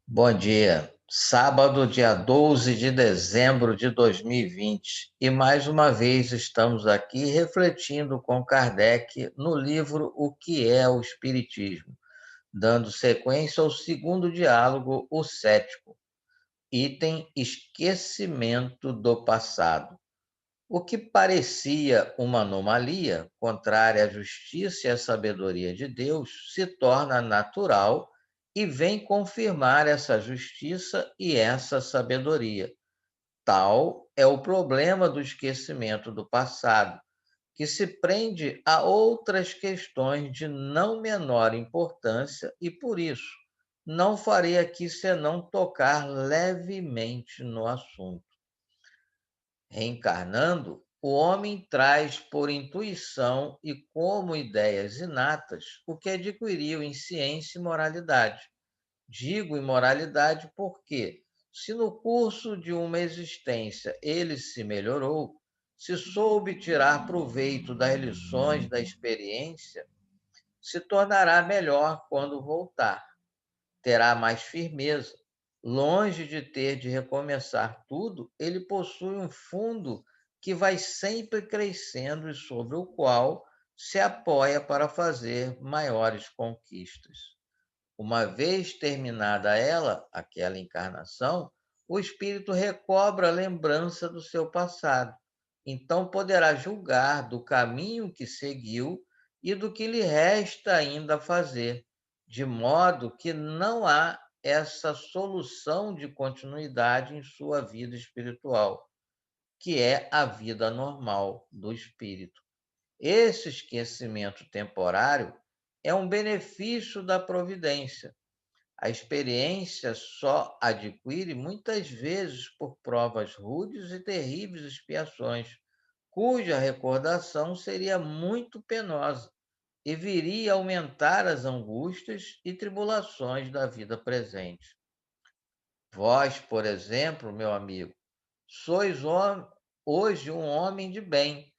Bom dia. Sábado, dia 12 de dezembro de 2020. E mais uma vez estamos aqui refletindo com Kardec no livro O que é o Espiritismo, dando sequência ao segundo diálogo, o sétimo, item esquecimento do passado. O que parecia uma anomalia, contrária à justiça e à sabedoria de Deus, se torna natural e vem confirmar essa justiça e essa sabedoria. Tal é o problema do esquecimento do passado, que se prende a outras questões de não menor importância e, por isso, não farei aqui senão tocar levemente no assunto. Reencarnando, o homem traz por intuição e como ideias inatas o que adquiriu em ciência e moralidade. Digo imoralidade porque, se no curso de uma existência ele se melhorou, se soube tirar proveito das lições da experiência, se tornará melhor quando voltar, terá mais firmeza. Longe de ter de recomeçar tudo, ele possui um fundo que vai sempre crescendo e sobre o qual se apoia para fazer maiores conquistas. Uma vez terminada ela, aquela encarnação, o espírito recobra a lembrança do seu passado. Então poderá julgar do caminho que seguiu e do que lhe resta ainda fazer, de modo que não há essa solução de continuidade em sua vida espiritual, que é a vida normal do espírito. Esse esquecimento temporário é um benefício da providência. A experiência só adquire muitas vezes por provas rudes e terríveis expiações, cuja recordação seria muito penosa e viria a aumentar as angústias e tribulações da vida presente. Vós, por exemplo, meu amigo, sois hoje um homem de bem,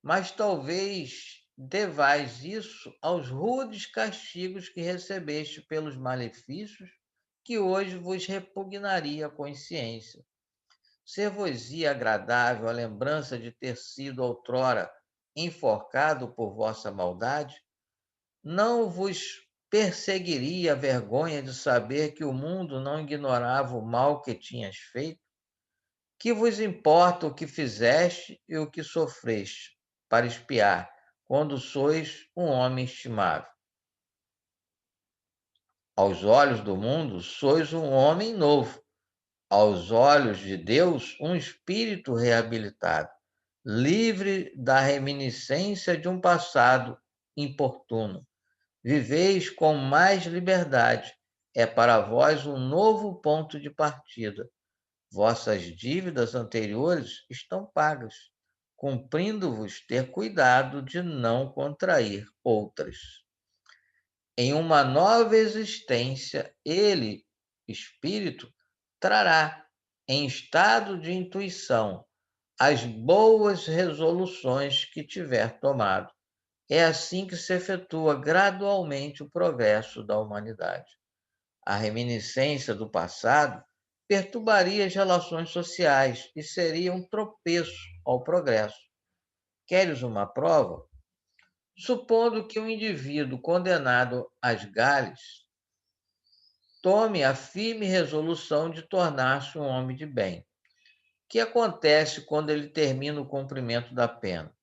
mas talvez devais isso aos rudes castigos que recebeste pelos malefícios que hoje vos repugnaria a consciência. Ser-vos-ia agradável a lembrança de ter sido outrora enforcado por vossa maldade? Não vos perseguiria a vergonha de saber que o mundo não ignorava o mal que tinhas feito? Que vos importa o que fizeste e o que sofreste para espiar, quando sois um homem estimável? Aos olhos do mundo, sois um homem novo. Aos olhos de Deus, um espírito reabilitado, livre da reminiscência de um passado importuno. Viveis com mais liberdade. É para vós um novo ponto de partida. Vossas dívidas anteriores estão pagas, cumprindo-vos ter cuidado de não contrair outras. Em uma nova existência, ele, espírito, trará, em estado de intuição, as boas resoluções que tiver tomado. É assim que se efetua gradualmente o progresso da humanidade. A reminiscência do passado perturbaria as relações sociais e seria um tropeço ao progresso. Queres uma prova? Supondo que um indivíduo condenado às gales tome a firme resolução de tornar-se um homem de bem. O que acontece quando ele termina o cumprimento da pena?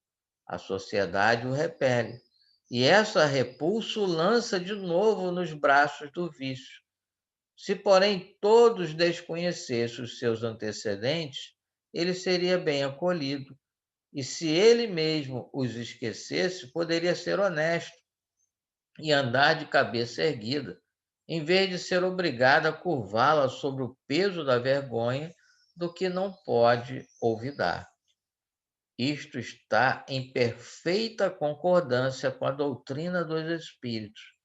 A sociedade o repele, e essa repulsa o lança de novo nos braços do vício. Se, porém, todos desconhecessem os seus antecedentes, ele seria bem acolhido, e se ele mesmo os esquecesse, poderia ser honesto e andar de cabeça erguida, em vez de ser obrigado a curvá-la sob o peso da vergonha do que não pode olvidar. Isto está em perfeita concordância com a doutrina dos espíritos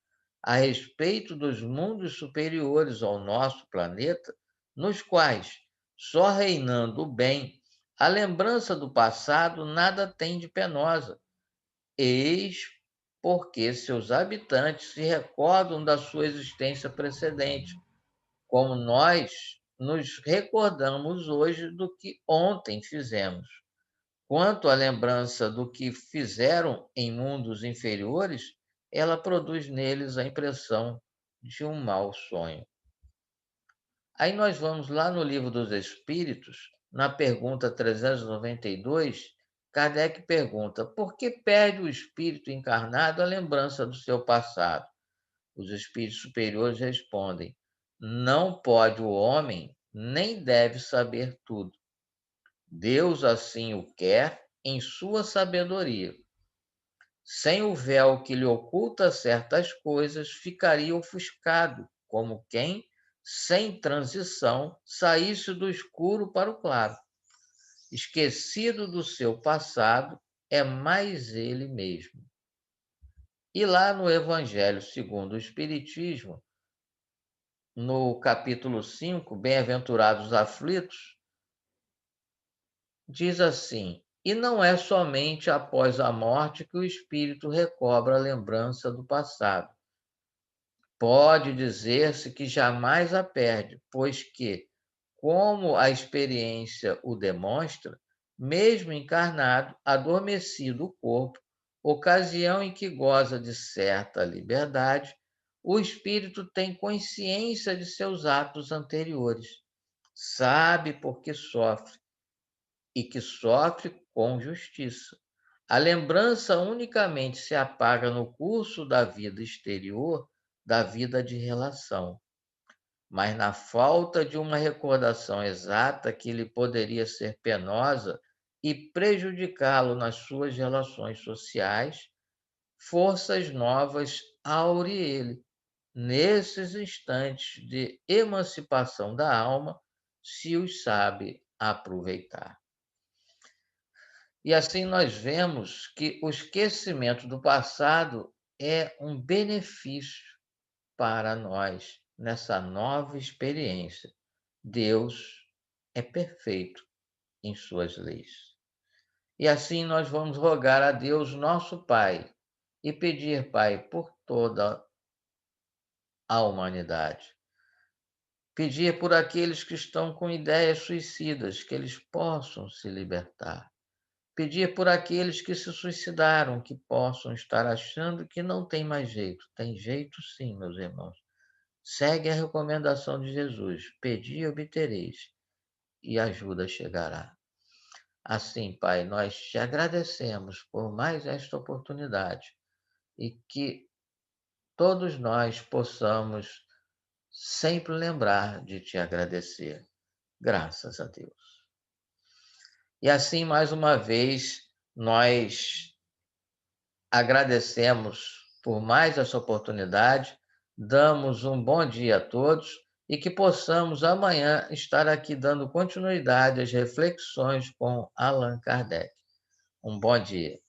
a respeito dos mundos superiores ao nosso planeta, nos quais, só reinando o bem, a lembrança do passado nada tem de penosa. Eis porque seus habitantes se recordam da sua existência precedente, como nós nos recordamos hoje do que ontem fizemos. Quanto à lembrança do que fizeram em mundos inferiores, ela produz neles a impressão de um mau sonho. Aí nós vamos lá no Livro dos Espíritos, na pergunta 392, Kardec pergunta: por que perde o espírito encarnado a lembrança do seu passado? Os espíritos superiores respondem: não pode o homem, nem deve saber tudo. Deus assim o quer em sua sabedoria. Sem o véu que lhe oculta certas coisas, ficaria ofuscado, como quem, sem transição, saísse do escuro para o claro. Esquecido do seu passado, é mais ele mesmo. E lá no Evangelho segundo o Espiritismo, no capítulo 5, Bem-aventurados aflitos, diz assim: e não é somente após a morte que o espírito recobra a lembrança do passado. Pode dizer-se que jamais a perde, pois que, como a experiência o demonstra, mesmo encarnado, adormecido o corpo, ocasião em que goza de certa liberdade, o espírito tem consciência de seus atos anteriores, sabe por que sofre e que sofre com justiça. A lembrança unicamente se apaga no curso da vida exterior, da vida de relação, mas na falta de uma recordação exata que lhe poderia ser penosa e prejudicá-lo nas suas relações sociais, forças novas aure ele, nesses instantes de emancipação da alma, se os sabe aproveitar. E assim nós vemos que o esquecimento do passado é um benefício para nós nessa nova experiência. Deus é perfeito em suas leis. E assim nós vamos rogar a Deus, nosso Pai, e pedir, Pai, por toda a humanidade. Pedir por aqueles que estão com ideias suicidas, que eles possam se libertar. Pedir por aqueles que se suicidaram, que possam estar achando que não tem mais jeito. Tem jeito sim, meus irmãos. Segue a recomendação de Jesus: pedi e obtereis, e ajuda chegará. Assim, Pai, nós te agradecemos por mais esta oportunidade e que todos nós possamos sempre lembrar de te agradecer. Graças a Deus. E assim, mais uma vez, nós agradecemos por mais essa oportunidade, damos um bom dia a todos e que possamos amanhã estar aqui dando continuidade às reflexões com Allan Kardec. Um bom dia.